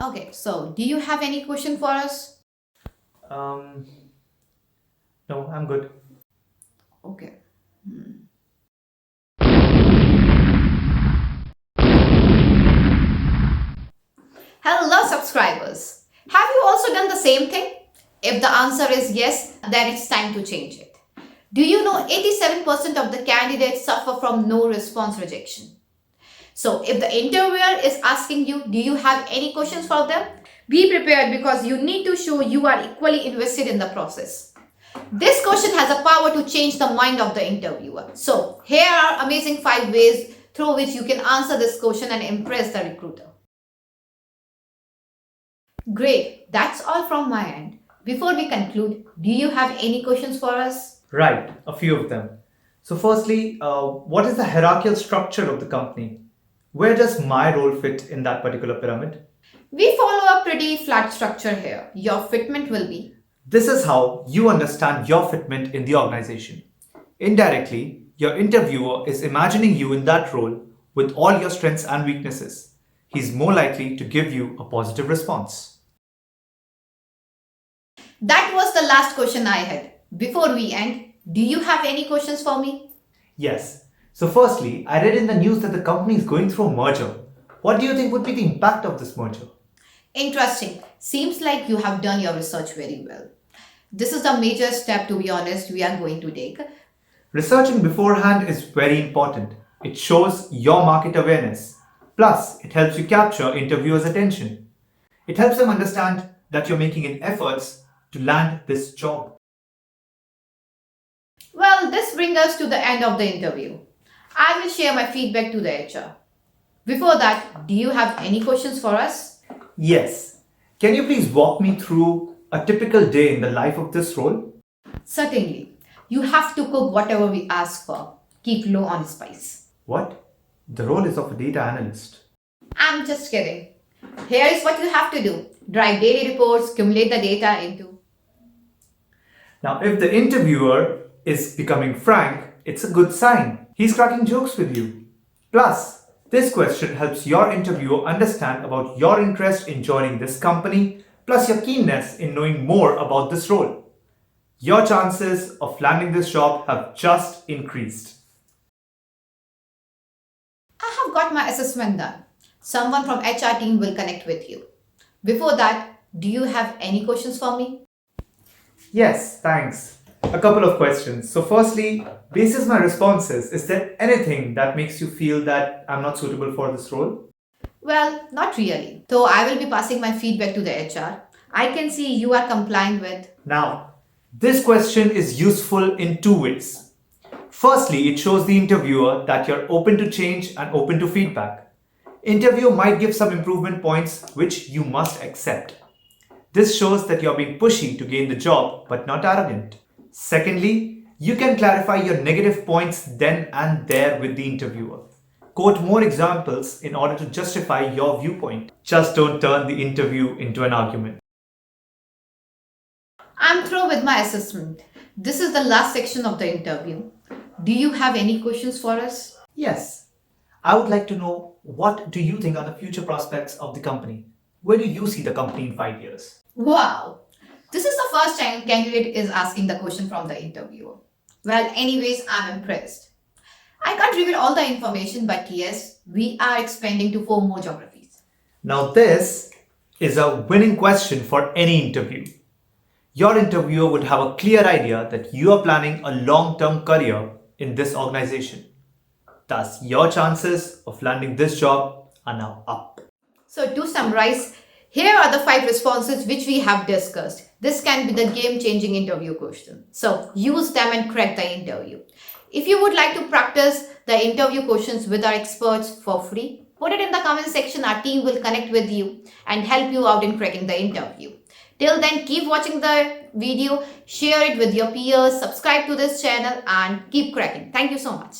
Okay, so do you have any question for us? Um, no, I'm good. Okay. Hmm. Hello, subscribers. Have you also done the same thing? If the answer is yes, then it's time to change it. Do you know 87% of the candidates suffer from no response rejection? So, if the interviewer is asking you, do you have any questions for them? Be prepared because you need to show you are equally invested in the process. This question has a power to change the mind of the interviewer. So, here are amazing 5 ways through which you can answer this question and impress the recruiter. Great, that's all from my end. Before we conclude, do you have any questions for us? Right, a few of them. So, firstly, what is the hierarchical structure of the company? Where does my role fit in that particular pyramid? We follow a pretty flat structure here. Your fitment will be. This is how you understand your fitment in the organization. Indirectly, your interviewer is imagining you in that role with all your strengths and weaknesses. He's more likely to give you a positive response. That was the last question I had. Before we end, do you have any questions for me? Yes. So, firstly, I read in the news that the company is going through a merger. What do you think would be the impact of this merger? Interesting. Seems like you have done your research very well. This is the major step, to be honest, we are going to take. Researching beforehand is very important. It shows your market awareness. Plus, it helps you capture interviewers' attention. It helps them understand that you're making an efforts to land this job. Well, this brings us to the end of the interview. I will share my feedback to the HR. Before that, do you have any questions for us? Yes. Can you please walk me through a typical day in the life of this role? Certainly. You have to cook whatever we ask for. Keep low on spice. What? The role is of a data analyst. I'm just kidding. Here is what you have to do. Drive daily reports, accumulate the data into. Now, if the interviewer is becoming frank, it's a good sign. He's cracking jokes with you. Plus, this question helps your interviewer understand about your interest in joining this company, plus your keenness in knowing more about this role. Your chances of landing this job have just increased. I have got my assessment done. Someone from HR team will connect with you. Before that, do you have any questions for me? Yes, thanks. A couple of questions. So, firstly, basis my responses, is there anything that makes you feel that I'm not suitable for this role? Well, not really. Though I will be passing my feedback to the HR. I can see you are complying with. Now, this question is useful in two ways. Firstly, it shows the interviewer that you're open to change and open to feedback. Interview might give some improvement points which you must accept. This shows that you're being pushy to gain the job but not arrogant. Secondly, you can clarify your negative points then and there with the interviewer. Quote more examples in order to justify your viewpoint. Just don't turn the interview into an argument. I'm through with my assessment. This is the last section of the interview. Do you have any questions for us? Yes, I would like to know what do you think are the future prospects of the company? Where do you see the company in 5 years? Wow, this is the first time candidate is asking the question from the interviewer. Well, anyways, I'm impressed. I can't reveal all the information, but yes, we are expanding to 4 more geographies. Now, this is a winning question for any interview. Your interviewer would have a clear idea that you are planning a long term career in this organization. Thus, your chances of landing this job are now up. So, to summarize, here are the 5 responses which we have discussed. This can be the game changing interview question. So, use them and crack the interview. If you would like to practice the interview questions with our experts for free, put it in the comment section. Our team will connect with you and help you out in cracking the interview. Till then, keep watching the video, share it with your peers, subscribe to this channel, and keep cracking. Thank you so much.